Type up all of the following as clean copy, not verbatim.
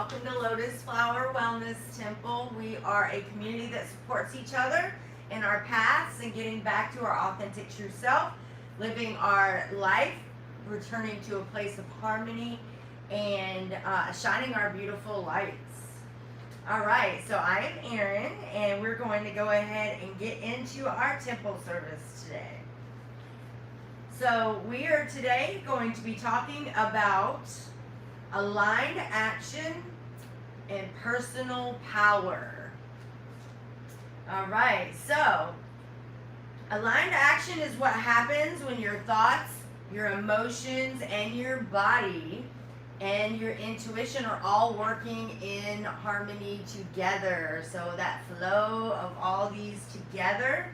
welcome to Lotus Flower Wellness Temple. We are a community that supports each other in our paths and getting back to our authentic true self, living our life, returning to a place of harmony, and shining our beautiful lights. All right, so I am Erin, and we're going to go ahead and get into our temple service today. So we are today going to be talking about aligned action and personal power. All right, so aligned action is what happens when your thoughts, your emotions, and your body and your intuition are all working in harmony together. So that flow of all these together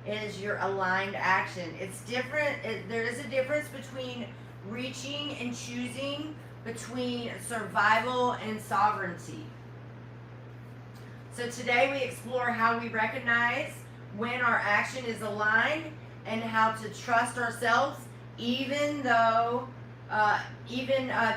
is your aligned action. It's different. There is a difference between reaching and choosing, between survival and sovereignty. So today we explore how we recognize when our action is aligned and how to trust ourselves,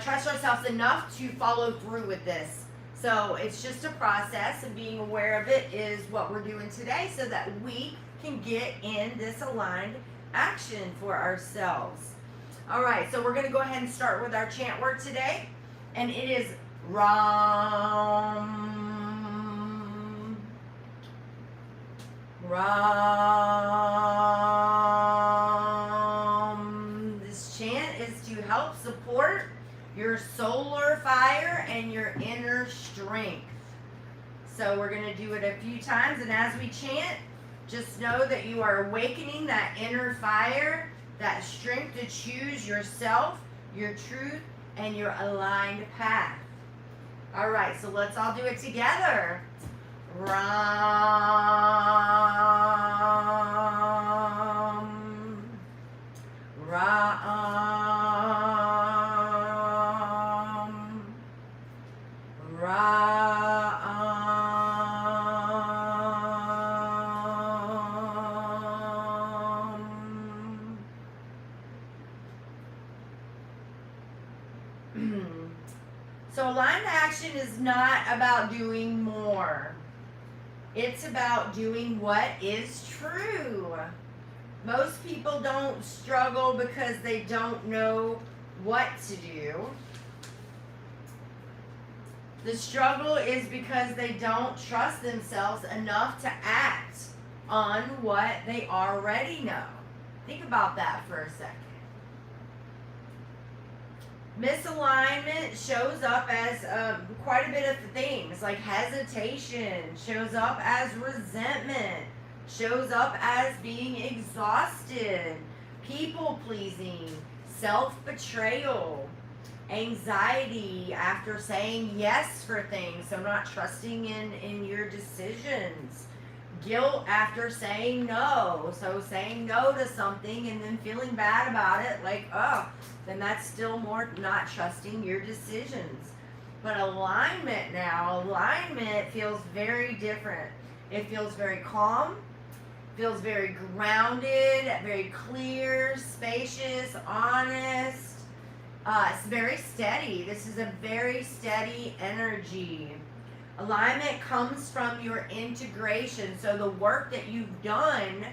trust ourselves enough to follow through with this. So it's just a process, and being aware of it is what we're doing today so that we can get in this aligned action for ourselves. All right, so we're going to go ahead and start with our chant word today, and it is Ram. Ram. This chant is to help support your solar fire and your inner strength. So we're going to do it a few times, and as we chant, just know that you are awakening that inner fire, that strength to choose yourself, your truth, and your aligned path. All right, so let's all do it together. Ram, Ram, Ram. So aligned action is not about doing more. It's about doing what is true. Most people don't struggle because they don't know what to do. The struggle is because they don't trust themselves enough to act on what they already know. Think about that for a second. Misalignment shows up as quite a bit of things, like hesitation, shows up as resentment, shows up as being exhausted, people-pleasing, self-betrayal, anxiety after saying yes for things, so not trusting in your decisions, guilt after saying no, so saying no to something and then feeling bad about it, like, oh, then that's still more not trusting your decisions. But alignment feels very different. It feels very calm, feels very grounded, very clear, spacious, honest. It's very steady. This is a very steady energy. Alignment comes from your integration. So the work that you've done,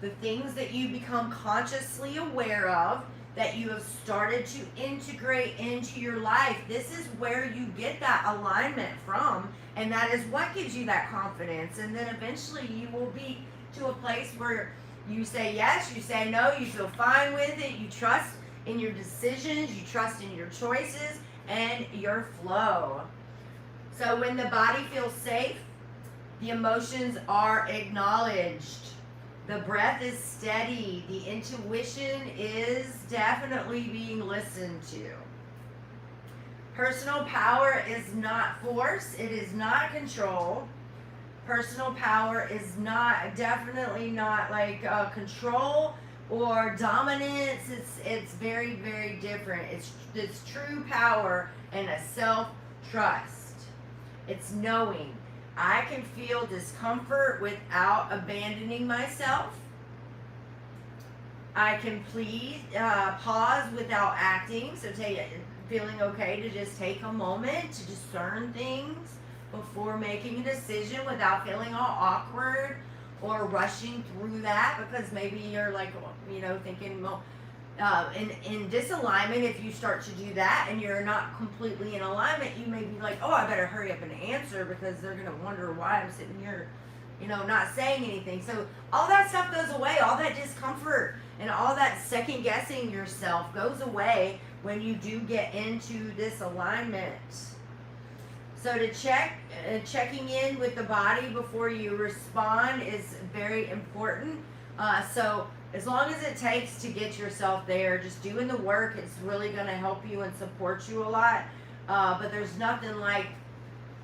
the things that you become consciously aware of, that you have started to integrate into your life, this is where you get that alignment from, and that is what gives you that confidence. And then eventually you will be to a place where you say yes, you say no, you feel fine with it, you trust in your decisions, you trust in your choices and your flow. So when the body feels safe, the emotions are acknowledged. The breath is steady. The intuition is definitely being listened to. Personal power is not force. It is not control. Personal power is definitely not like control or dominance. It's very, very different. It's true power and a self-trust. It's knowing I can feel discomfort without abandoning myself. I can pause without acting. So feeling okay to just take a moment to discern things before making a decision without feeling all awkward or rushing through that, because maybe you're like, thinking, well, in disalignment, if you start to do that and you're not completely in alignment, you may be like, oh, I better hurry up and answer because they're going to wonder why I'm sitting here, not saying anything. So all that stuff goes away. All that discomfort and all that second guessing yourself goes away when you do get into this alignment. So to checking in with the body before you respond is very important. So as long as it takes to get yourself there, just doing the work, it's really going to help you and support you a lot. But there's nothing like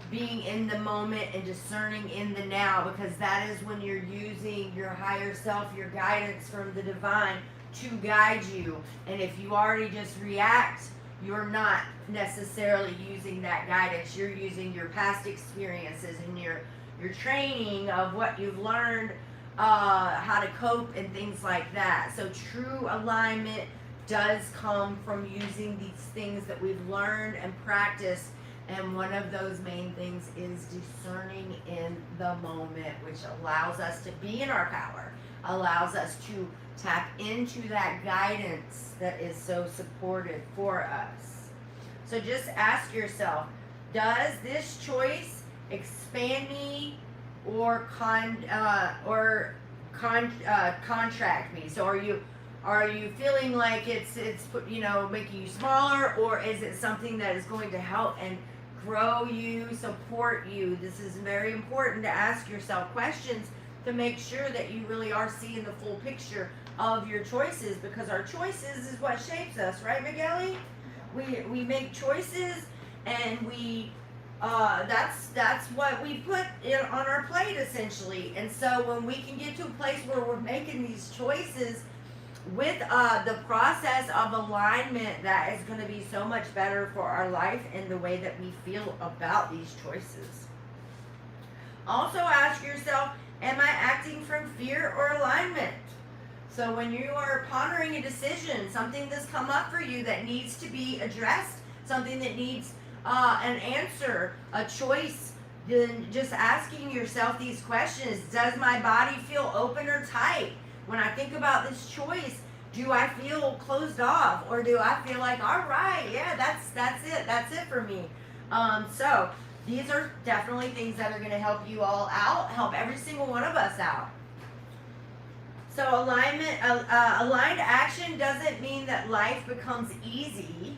being in the moment and discerning in the now, because that is when you're using your higher self, your guidance from the divine to guide you. And if you already just react, you're not necessarily using that guidance. You're using your past experiences and your training of what you've learned, how to cope and things like that. So true alignment does come from using these things that we've learned and practiced. And one of those main things is discerning in the moment, which allows us to be in our power, allows us to tap into that guidance that is so supportive for us. So just ask yourself, does this choice expand me or contract me? So are you feeling like it's making you smaller, or is it something that is going to help and grow you, support you? This is very important to ask yourself questions to make sure that you really are seeing the full picture of your choices, because our choices is what shapes us, right, Migueli? We make choices, and we that's what we put on our plate essentially. And so when we can get to a place where we're making these choices with the process of alignment, that is going to be so much better for our life and the way that we feel about these choices. Also ask yourself, am I acting from fear or alignment? So when you are pondering a decision, something that's come up for you that needs to be addressed, something that needs an answer, a choice, then just asking yourself these questions. Does my body feel open or tight? When I think about this choice, do I feel closed off, or do I feel like, all right, yeah, that's it for me? So these are definitely things that are going to help you all out, help every single one of us out. So aligned action doesn't mean that life becomes easy.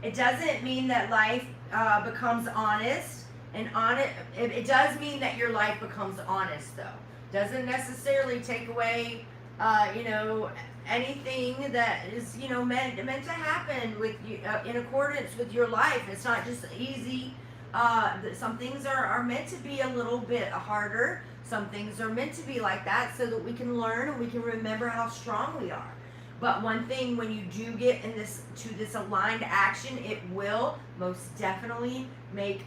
It doesn't mean that life becomes honest. And it does mean that your life becomes honest, though. Doesn't necessarily take away, anything that is, meant to happen with you in accordance with your life. It's not just easy. Some things are meant to be a little bit harder. Some things are meant to be like that so that we can learn and we can remember how strong we are. But one thing, when you do get to this aligned action, it will most definitely make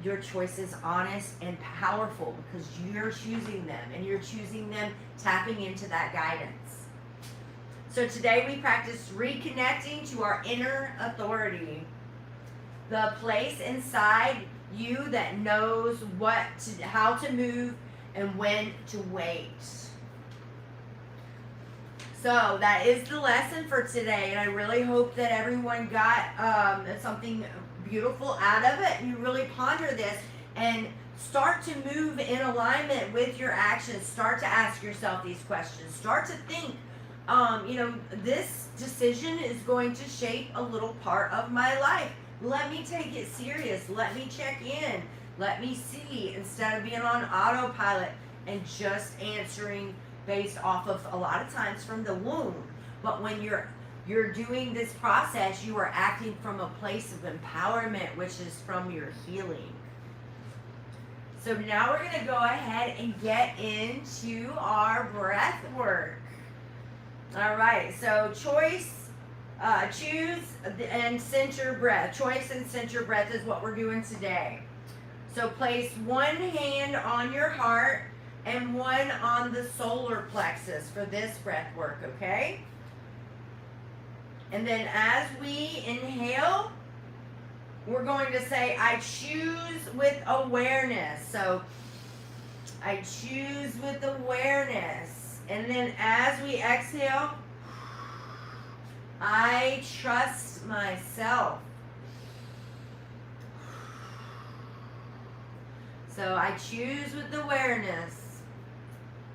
your choices honest and powerful, because you're choosing them, and you're choosing them tapping into that guidance. So today we practiced reconnecting to our inner authority, the place inside you that knows how to move and when to wait. So that is the lesson for today, and I really hope that everyone got something beautiful out of it, and you really ponder this and start to move in alignment with your actions. Start to ask yourself these questions. Start to think, this decision is going to shape a little part of my life. Let me take it serious. Let me check in. Let me see, instead of being on autopilot and just answering based off of, a lot of times, from the wound. But when you're doing this process, you are acting from a place of empowerment, which is from your healing. So now we're going to go ahead and get into our breath work. All right, so choose and center breath. Choice and center breath is what we're doing today. So place one hand on your heart and one on the solar plexus for this breath work, okay? And then as we inhale, we're going to say, I choose with awareness. So I choose with awareness. And then as we exhale, I trust myself. So I choose with awareness.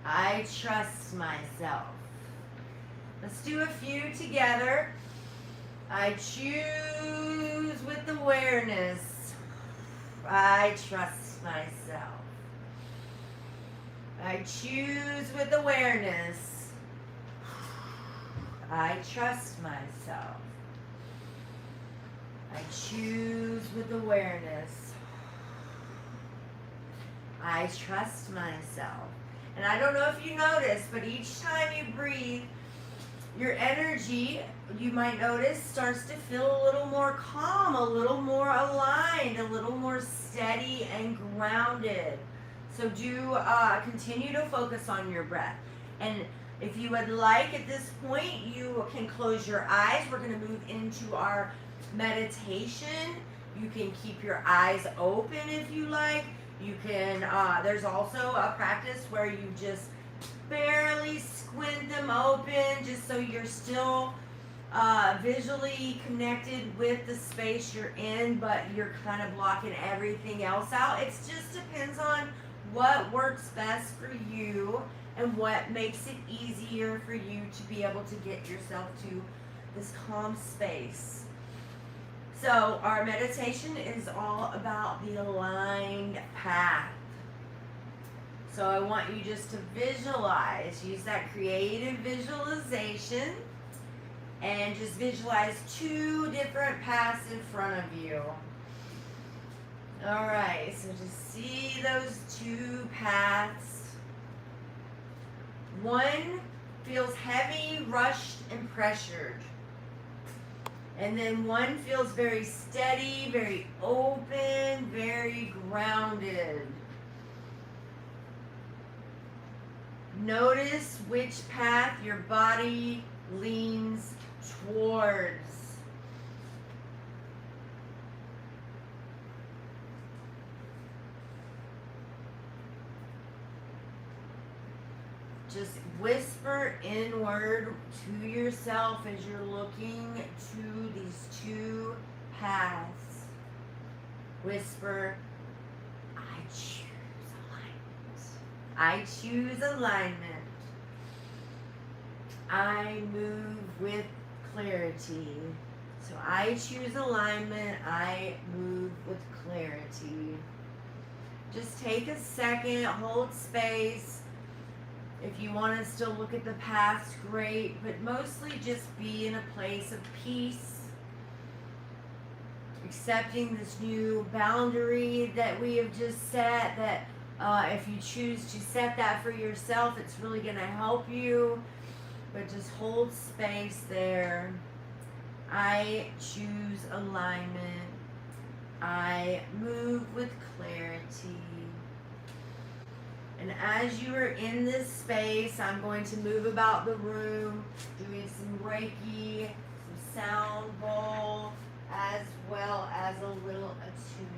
I trust myself. Let's do a few together. I choose with awareness. I trust myself. I choose with awareness. I trust myself. I choose with awareness. I trust myself. And I don't know if you notice, but each time you breathe, your energy, you might notice, starts to feel a little more calm, a little more aligned, a little more steady and grounded. So do continue to focus on your breath. And if you would like at this point, you can close your eyes. We're going to move into our meditation. You can keep your eyes open if you like. You can, there's also a practice where you just barely squint them open just so you're still visually connected with the space you're in, but you're kind of blocking everything else out. It just depends on what works best for you and what makes it easier for you to be able to get yourself to this calm space. So our meditation is all about the aligned path. So I want you just to visualize, use that creative visualization, and just visualize 2 different paths in front of you. All right, so just see those 2 paths. One feels heavy, rushed, and pressured. And then one feels very steady, very open, very grounded. Notice which path your body leans towards. Just whisper inward to yourself as you're looking to these 2 paths. Whisper, I choose alignment. I choose alignment. I move with clarity. So I choose alignment. I move with clarity. Just take a second, hold space. If you want to still look at the past, great, but mostly just be in a place of peace, accepting this new boundary that we have just set, that if you choose to set that for yourself, it's really going to help you, but just hold space there. I choose alignment. I move with clarity. And as you are in this space, I'm going to move about the room, doing some Reiki, some sound bowl, as well as a little attunement.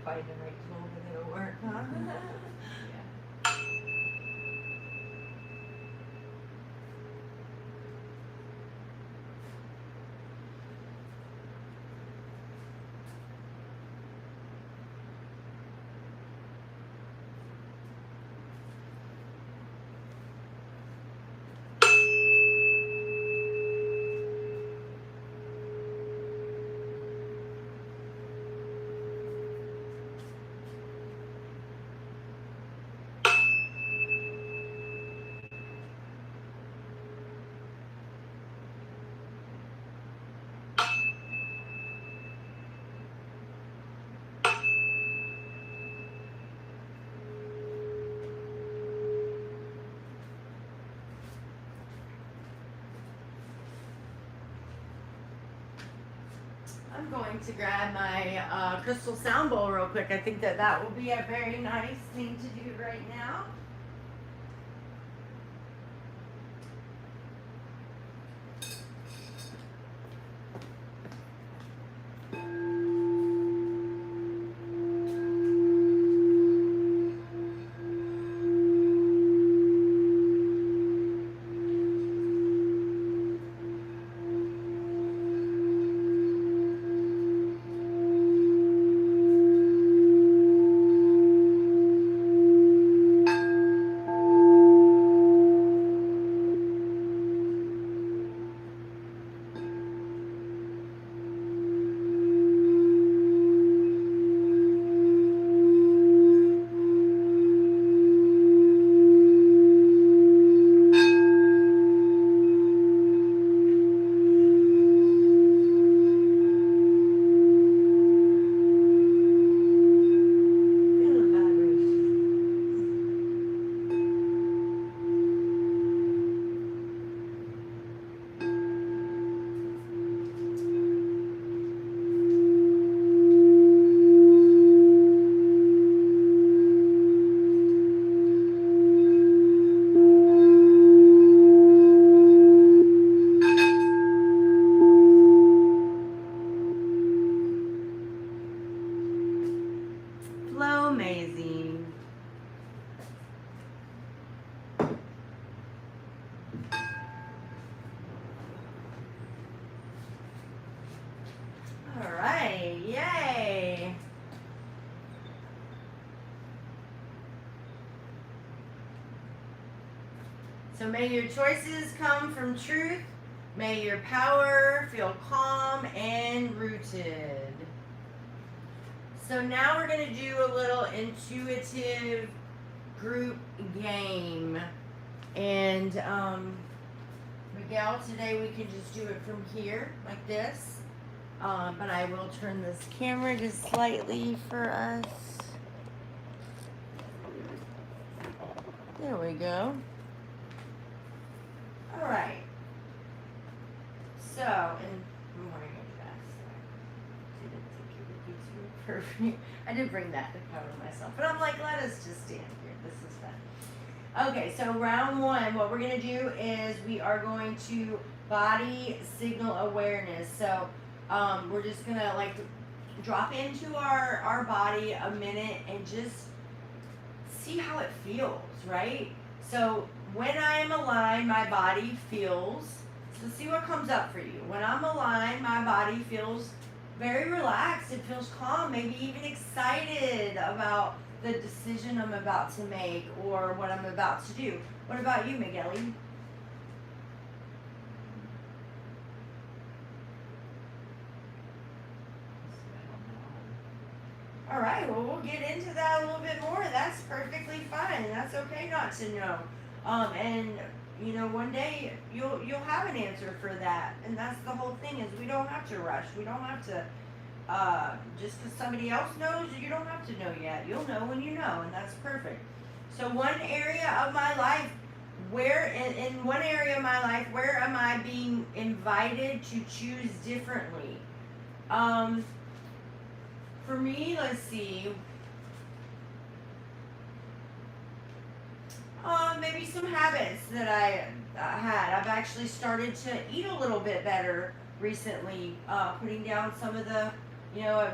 Find the right tool that it'll work, huh? I'm going to grab my crystal sound bowl real quick. I think that will be a very nice thing to do right now. Flow amazing. All right, yay. So may your choices come from truth. May your power feel calm and rooted. So now we're going to do a little intuitive group game. And Miguel, today we can just do it from here, like this. But I will turn this camera just slightly for us. There we go. All right. So, and I'm wearing a dress. I didn't think it would be too perfect. I did bring that to cover myself, but I'm like, let us just stand here. This is fun. Okay, so round one, what we're gonna do is we are going to body signal awareness. So, we're just gonna like drop into our body a minute and just see how it feels, right? So when I am aligned, my body feels, so see what comes up for you. When I'm aligned, my body feels very relaxed. It feels calm, maybe even excited about the decision I'm about to make or what I'm about to do. What about you, Miguel? All right, well, we'll get into that a little bit more. That's perfectly fine. That's okay not to know. And you know, one day you'll have an answer for that. And that's the whole thing, is we don't have to rush. We don't have to just because somebody else knows, you don't have to know yet. You'll know when you know, and that's perfect. So one area of my life, where in one area of my life, where am I being invited to choose differently? For me, let's see. Maybe some habits that I had. I've actually started to eat a little bit better recently. Putting down some of the, you know,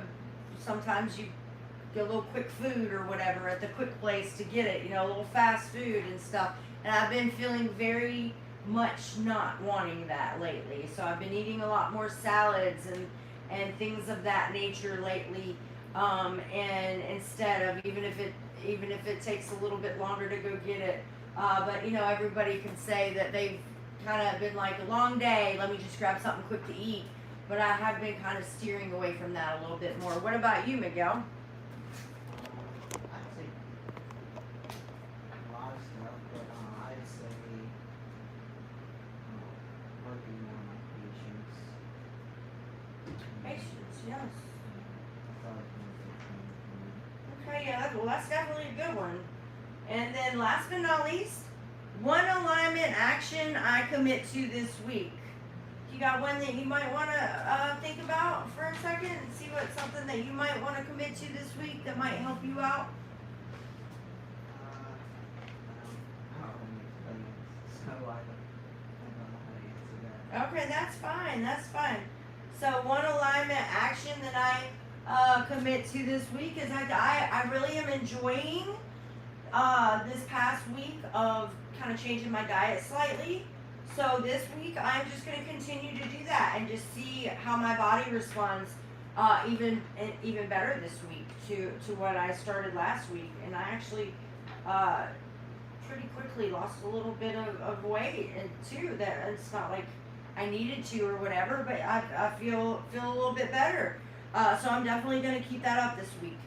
sometimes you get a little quick food or whatever at the quick place to get it, you know, a little fast food and stuff. And I've been feeling very much not wanting that lately. So I've been eating a lot more salads and things of that nature lately. And instead of even if it takes a little bit longer to go get it. But you know, everybody can say that they've kind of been like a long day, let me just grab something quick to eat. But I have been kind of steering away from that a little bit more. What about you, Miguel? Actually, a lot of stuff, but I'd say working on my patience. Patience, yes. I thought it was a good thing for me. Okay, yeah, well, that's definitely a good one. And then last but not least, one alignment action I commit to this week. You got one that you might want to think about for a second and see what's something that you might want to commit to this week that might help you out? I don't really explain it, so I don't know how to answer that. Okay, that's fine. That's fine. So one alignment action that I commit to this week is I really am enjoying this past week of kind of changing my diet slightly. So this week I'm just going to continue to do that and just see how my body responds even better this week to what I started last week. And I actually pretty quickly lost a little bit of weight and too. That it's not like I needed to or whatever, but I feel a little bit better. So I'm definitely going to keep that up this week.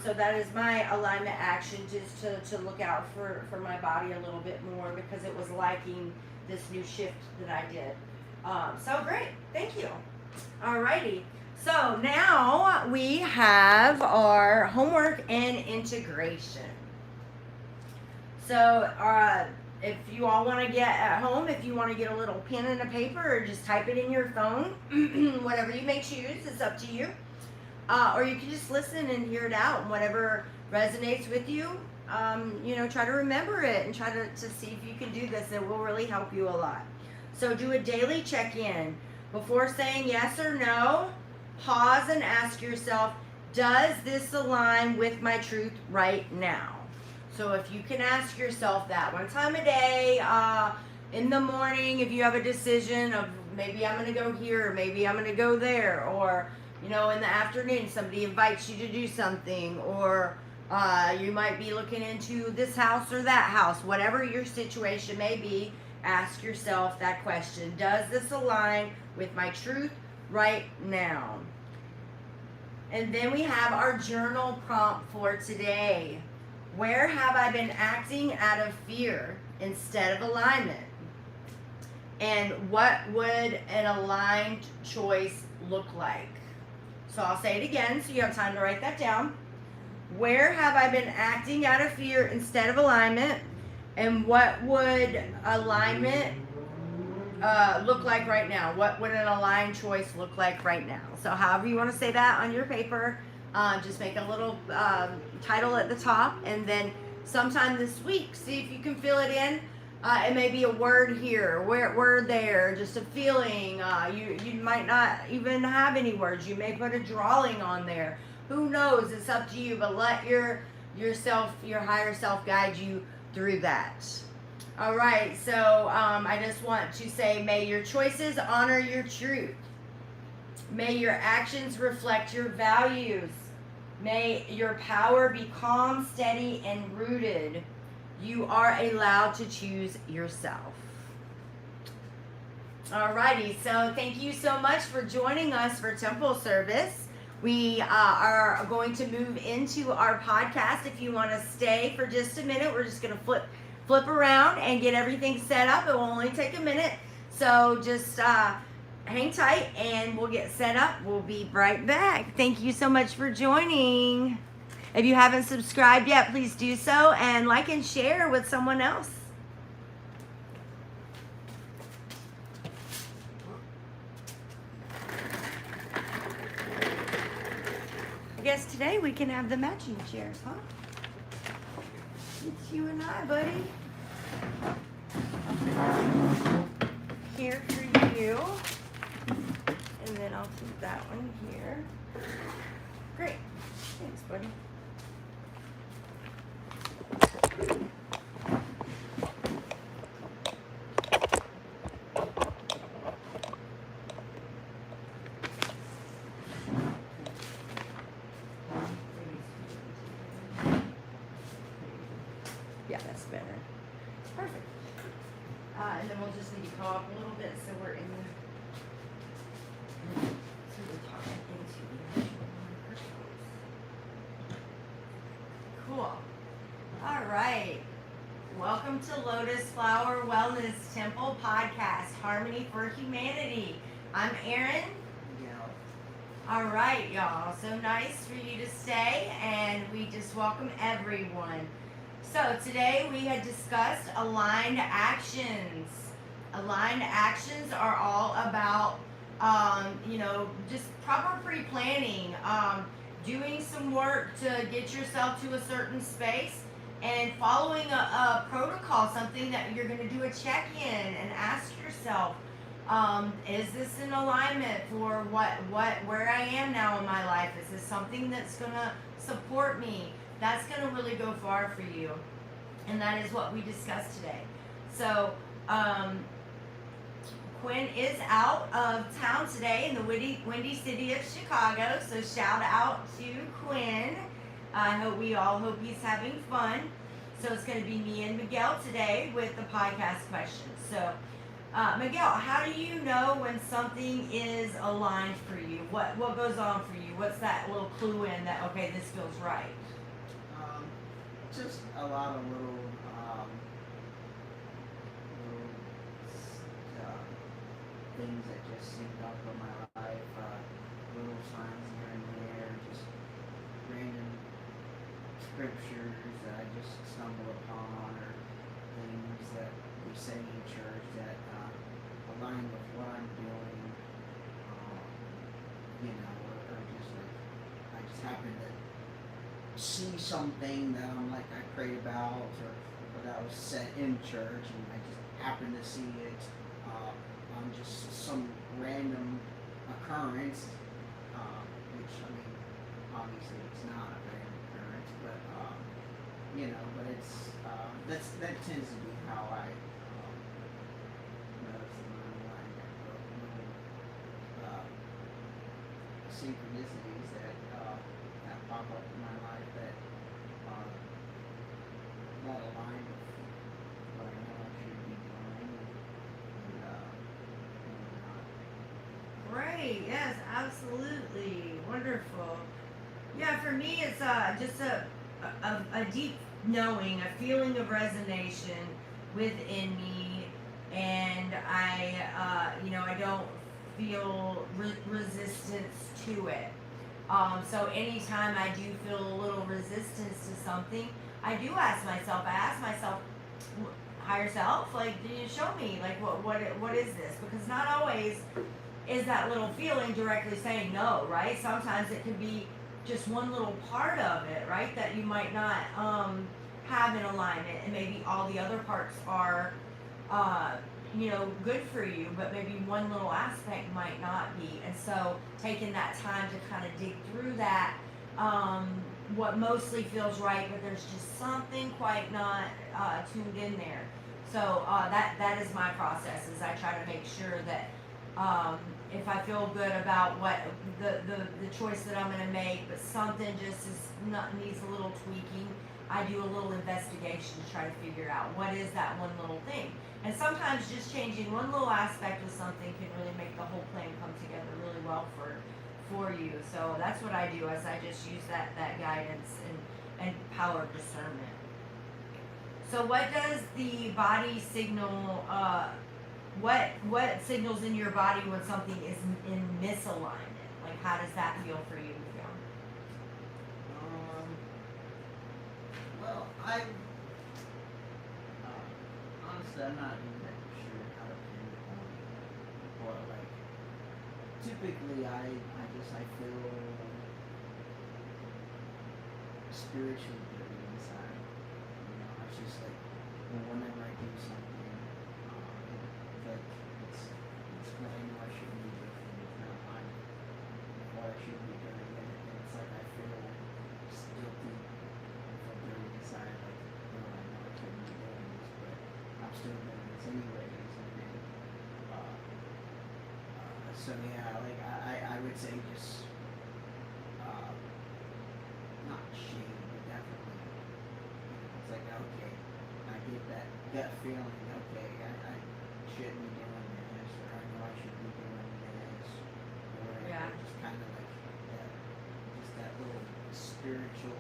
So that is my alignment action, just to look out for my body a little bit more because it was liking this new shift that I did. So great, thank you. Alrighty, so now we have our homework and integration. So if you all want to get at home, if you want to get a little pen and a paper or just type it in your phone, whatever you may choose, it's up to you. Or you can just listen and hear it out, and whatever resonates with you, you know, try to remember it and try to see if you can do this. It will really help you a lot. So do a daily check-in. Before saying yes or no, pause and ask yourself, does this align with my truth right now? So if you can ask yourself that one time a day, in the morning, if you have a decision of maybe I'm going to go here, or maybe I'm going to go there, or you know, in the afternoon, somebody invites you to do something, or you might be looking into this house or that house. Whatever your situation may be, ask yourself that question. Does this align with my truth right now? And then we have our journal prompt for today. Where have I been acting out of fear instead of alignment? And what would an aligned choice look like? So I'll say it again so you have time to write that down. Where have I been acting out of fear instead of alignment? And what would alignment look like right now? What would an aligned choice look like right now? So however you want to say that on your paper, just make a little title at the top, and then sometime this week, see if you can fill it in. It may be a word here, word there, just a feeling. You might not even have any words. You may put a drawing on there. Who knows? It's up to you, but let your higher self guide you through that. All right, so I just want to say, may your choices honor your truth. May your actions reflect your values. May your power be calm, steady, and rooted. You are allowed to choose yourself. Alrighty, so thank you so much for joining us for temple service. We are going to move into our podcast. If you want to stay for just a minute, we're just going to flip around and get everything set up. It will only take a minute, so just hang tight and we'll get set up. We'll be right back. Thank you so much for joining. If you haven't subscribed yet, please do so, and like and share with someone else. I guess today we can have the matching chairs, huh? It's you and I, buddy. Here for you. And then I'll put that one here. Great. Thanks, buddy. Yeah, that's better. Perfect. And then we'll just need to go up a little bit so we're in the. So we're talking into the actual Cool. All right. Welcome to Lotus Flower Wellness Temple Podcast, Harmony for Humanity. I'm Erin. Yeah. All right, y'all. So nice for you to stay, and we just welcome everyone. So today we had discussed aligned actions. Aligned actions are all about, just proper pre-planning, doing some work to get yourself to a certain space, and following a protocol, something that you're going to do a check-in and ask yourself, is this in alignment for where I am now in my life? Is this something that's going to support me? That's going to really go far for you. And that is what we discussed today. So, Quinn is out of town today in the windy city of Chicago. So shout out to Quinn. We all hope he's having fun. So it's going to be me and Miguel today with the podcast questions. So, Miguel, how do you know when something is aligned for you? What goes on for you? What's that little clue in that, okay, this feels right? Just a lot of little things that just synced up in my life, little signs here and there, just random scriptures that I just stumble upon, or things that we say in church that align with what I'm doing, or just like I just happen to see something that I prayed about, or that was said in church, and I just happen to see it on just some random occurrence, which obviously it's not a random occurrence, but but it's that tends to be how I notice in my mind, synchronicities that pop up in my life that align with what I know I should be doing, and Great. Yes, absolutely. Wonderful. Yeah, for me, it's just a deep knowing, a feeling of resonation within me, and I don't feel resistance to it. So anytime I do feel a little resistance to something, I ask myself, higher self, like, do you show me, like, what is this? Because not always is that little feeling directly saying no, right? Sometimes it can be just one little part of it, right, that you might not have in alignment, and maybe all the other parts are good for you, but maybe one little aspect might not be. And so taking that time to kind of dig through that, what mostly feels right, but there's just something quite not tuned in there. So that is my process, is I try to make sure that if I feel good about what the choice that I'm going to make, but something just needs a little tweaking, I do a little investigation to try to figure out what is that one little thing. And sometimes just changing one little aspect of something can really make the whole plan come together really well for you. So that's what I do, as I just use that guidance and power of discernment. So what does the body signal, what signals in your body when something is in misalignment? Like, how does that feel for you, Miguel? Well, honestly, I'm not even sure how to pinpoint what, like, typically I feel spiritually good inside. It's just like, whenever I do something, like, it's what I know I should be doing. It's not what I should be doing, and it's like I still doing this anyways. And then, so yeah, like I would say just not shame, but definitely, it's like, okay, I get that gut feeling, okay, I shouldn't be doing this, or I know I should be doing this, or whatever. Yeah. Just kind of like that, just that little spiritual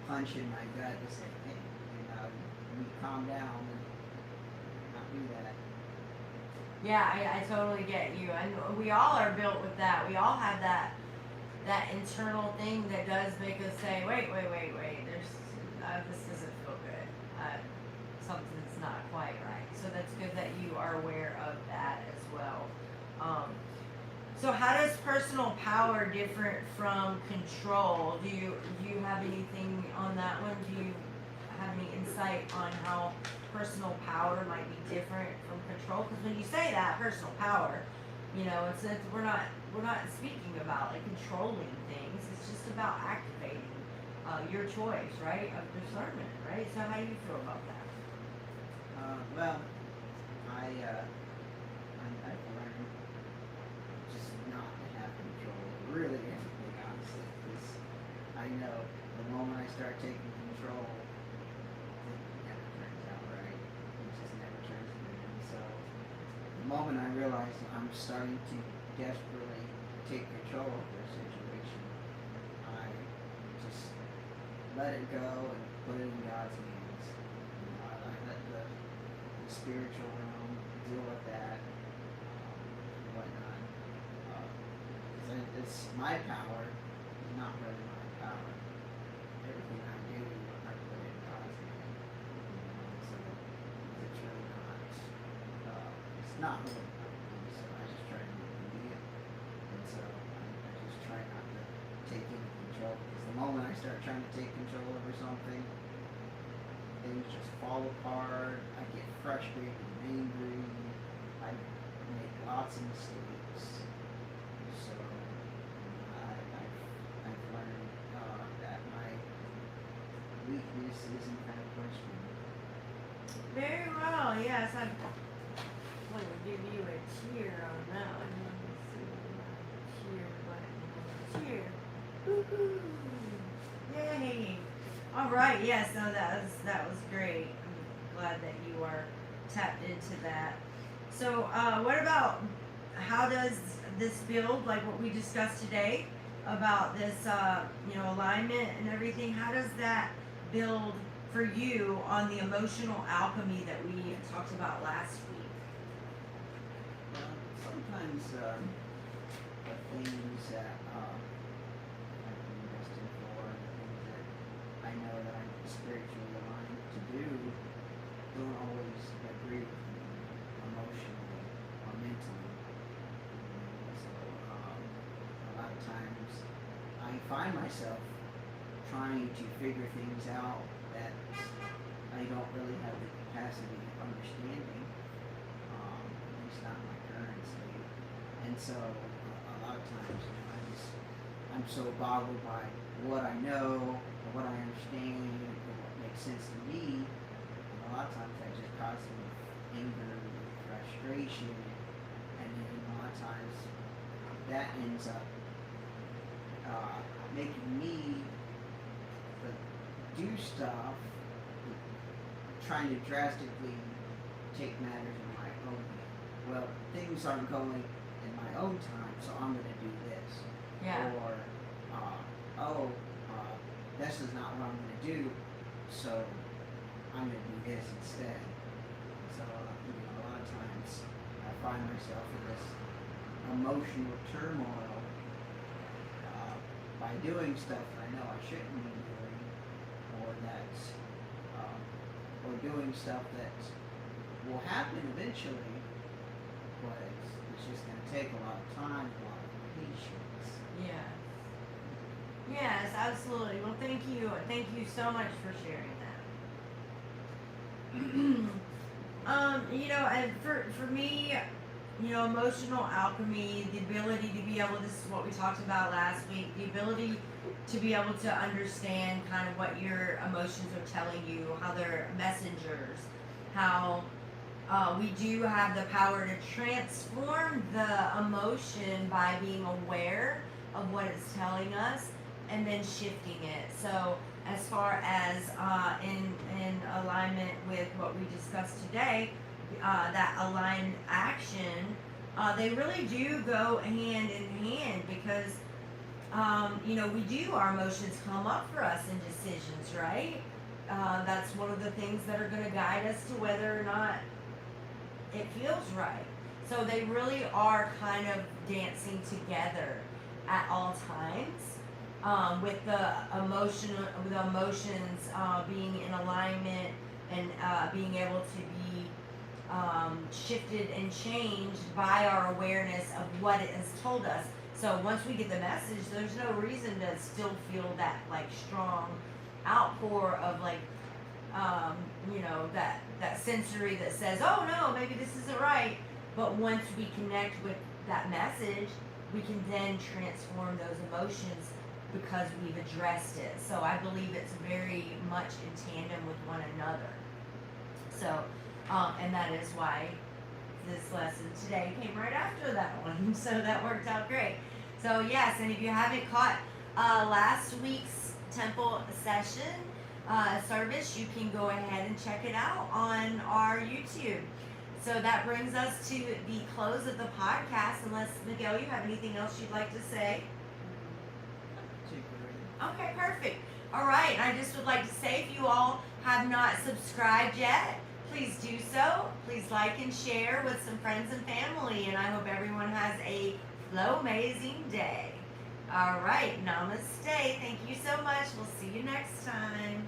punch in my gut to say, hey, you calm down and not do that. Yeah, I totally get you. And we all are built with that. We all have that internal thing that does make us say, wait, there's this doesn't feel good. Something's not quite right. So that's good that you are aware of that as well. So how does personal power different from control? Do you have anything on that one? Do you have any insight on how personal power might be different from control? Because when you say that personal power, it's we're not speaking about like controlling things. It's just about activating your choice, right, of discernment, right? So how do you feel about that? Well, I've learned just not to have control of really anything, honestly, because I know the moment I start taking control, it never turns out right. It just never turns good. And so the moment I realize I'm starting to desperately take control of the situation, I just let it go and put it in God's hands. I let the spiritual realm deal with that, and whatnot. It's my power, not really my power. Everything I do, I put in God's hands. So it's really not. It's not really about me. So I just try to be obedient, and so I just try not to take any control. Because the moment I start trying to take control over something, things just fall apart. I get frustrated and angry. I make lots of mistakes. So I've learned that my weakness isn't kind of punishment. Very well. Yes, I'm going to give you a cheer on that one. Let me see my cheer button. Cheer. Woo-hoo. Yay. All right. Yes. No, that was great. I'm glad that you are tapped into that. So, what about how does this build, like what we discussed today, about this, alignment and everything? How does that build for you on the emotional alchemy that we talked about last week? Sometimes the things that I've been investing for, the things that I know that I'm spiritually aligned to do, don't always agree with me emotionally or mentally. So a lot of times I find myself trying to figure things out that I don't really have the capacity of understanding, at least not in my current state. And so a lot of times, I'm so boggled by what I know or what I understand or what makes sense to me. And a lot of times that just causes me anger, frustration, and then a lot of times that ends up making me do stuff, trying to drastically take matters in my own hand. Well, things aren't going in my own time, so I'm going to do this. Yeah. Or, this is not what I'm going to do, so I'm going to do this instead. So, a lot of times I find myself in this emotional turmoil by doing stuff that I know I shouldn't be doing, or doing stuff that will happen eventually, but it's just going to take a lot of time, a lot of patience. Yes. Yes, absolutely. Well, thank you. Thank you so much for sharing that. And for me, emotional alchemy, the ability to be able, this is what we talked about last week, the ability to be able to understand kind of what your emotions are telling you, how they're messengers, how We do have the power to transform the emotion by being aware of what it's telling us and then shifting it. So, as far as in alignment with what we discussed today, that aligned action, they really do go hand in hand because we do, our emotions come up for us in decisions, right? That's one of the things that are going to guide us to whether or not it feels right. So they really are kind of dancing together at all times, with the emotions being in alignment and being able to be shifted and changed by our awareness of what it has told us. So once we get the message, there's no reason to still feel that like strong outpour of like that sensory that says, oh no, maybe this isn't right. But once we connect with that message, we can then transform those emotions because we've addressed it. So I believe it's very much in tandem with one another. So, and that is why this lesson today came right after that one. So that worked out great. So yes, and if you haven't caught last week's temple session service, you can go ahead and check it out on our YouTube. So that brings us to the close of the podcast. Unless, Miguel, you have anything else you'd like to say? Okay, perfect. All right, I just would like to say, if you all have not subscribed yet, please do so. Please like and share with some friends and family, and I hope everyone has a flow-amazing day. All right, namaste. Thank you so much. We'll see you next time.